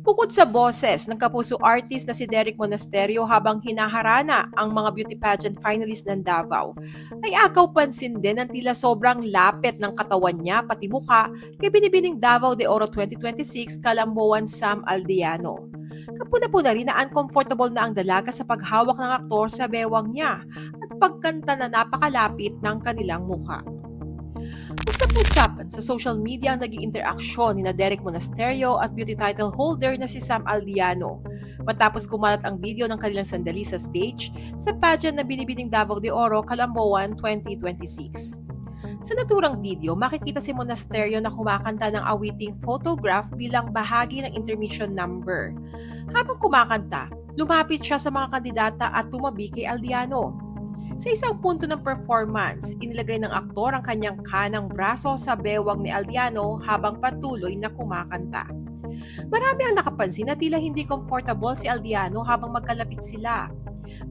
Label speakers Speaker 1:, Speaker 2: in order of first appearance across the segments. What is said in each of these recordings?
Speaker 1: Bukod sa boses ng kapuso artist na si Derek Monasterio habang hinaharana ang mga beauty pageant finalist ng Davao, ay agaw pansin din ang tila sobrang lapit ng katawan niya pati mukha kay binibining Davao de Oro 2026 Kalamboan Sam Aldeano. Kapuna-puna rin na uncomfortable na ang dalaga sa paghawak ng aktor sa bewang niya at pagkanta na napakalapit ng kanilang mukha. Usap-usapan sa social media ang naging interaksyon ni na Derek Monasterio at beauty title holder na si Sam Aldiano. Matapos kumalat ang video ng kanilang sandali sa stage sa pageant na binibining Davao de Oro, Kalamboan 2026. Sa naturang video, makikita si Monasterio na kumakanta ng awiting photograph bilang bahagi ng intermission number. Habang kumakanta, lumapit siya sa mga kandidata at tumabi kay Aldiano. Sa isang punto ng performance, inilagay ng aktor ang kanyang kanang braso sa bewang ni Aldiano habang patuloy na kumakanta. Marami ang nakapansin na tila hindi comfortable si Aldiano habang magkalapit sila.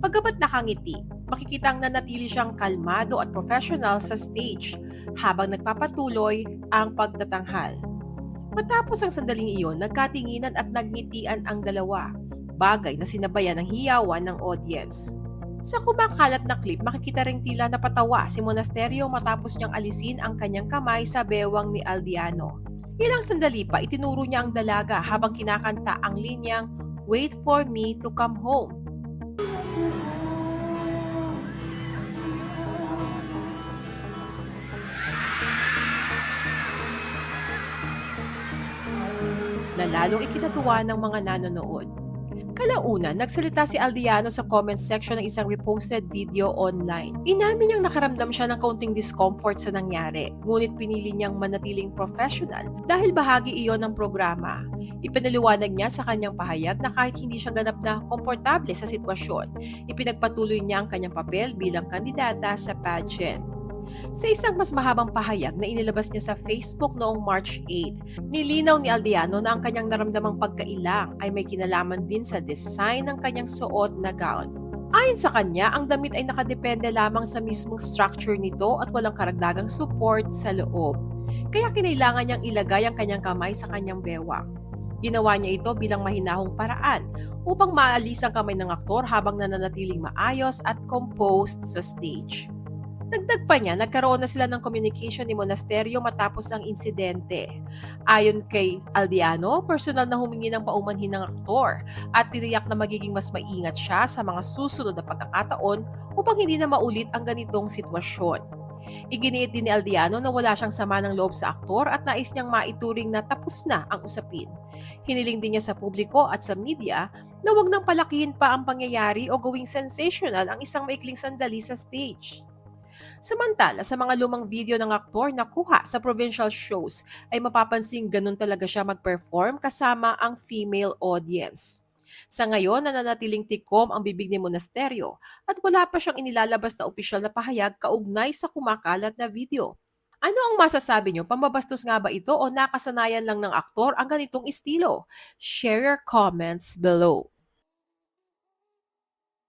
Speaker 1: Pagkabat nakangiti, makikitang nanatili siyang kalmado at professional sa stage habang nagpapatuloy ang pagtatanghal. Matapos ang sandaling iyon, nagkatinginan at nagngitian ang dalawa, bagay na sinabayan ng hiyawan ng audience. Sa kumakalat na clip, makikita ring tila napatawa si Monasterio matapos niyang alisin ang kanyang kamay sa bewang ni Aldiano. Ilang sandali pa, itinuro niya ang dalaga habang kinakanta ang linyang "Wait for me to come home." Na lalong ikinatuwa ng mga nanonood. Kalaunan, nagsalita si Aldiano sa comment section ng isang reposted video online. Inamin niyang nakaramdam siya ng kaunting discomfort sa nangyari, ngunit pinili niyang manatiling professional dahil bahagi iyon ng programa. Ipinaliwanag niya sa kanyang pahayag na kahit hindi siya ganap na komportable sa sitwasyon, ipinagpatuloy niya ang kanyang papel bilang kandidata sa pageant. Sa isang mas mahabang pahayag na inilabas niya sa Facebook noong March 8, nilinaw ni Aldiano na ang kanyang naramdamang pagkailang ay may kinalaman din sa design ng kanyang suot na gown. Ayon sa kanya, ang damit ay nakadepende lamang sa mismong structure nito at walang karagdagang support sa loob. Kaya kinailangan niyang ilagay ang kanyang kamay sa kanyang bewang. Ginawa niya ito bilang mahinahong paraan upang maalis ang kamay ng aktor habang nananatiling maayos at composed sa stage. Dagdag pa niya, nagkaroon na sila ng communication ni Monasterio matapos ang insidente. Ayon kay Aldiano, personal na humingi ng paumanhin ng aktor at tiniyak na magiging mas maingat siya sa mga susunod na pagkakataon upang hindi na maulit ang ganitong sitwasyon. Iginiit din ni Aldiano na wala siyang sama ng loob sa aktor at nais niyang maituring na tapos na ang usapin. Hiniling din niya sa publiko at sa media na wag nang palakihin pa ang pangyayari o gawing sensational ang isang maikling sandali sa stage. Samantala, sa mga lumang video ng aktor na kuha sa provincial shows ay mapapansing ganun talaga siya mag-perform kasama ang female audience. Sa ngayon, nananatiling tikom ang bibig ni Monasterio at wala pa siyang inilalabas na opisyal na pahayag kaugnay sa kumakalat na video. Ano ang masasabi niyo? Pambabastos nga ba ito o nakasanayan lang ng aktor ang ganitong estilo? Share your comments below.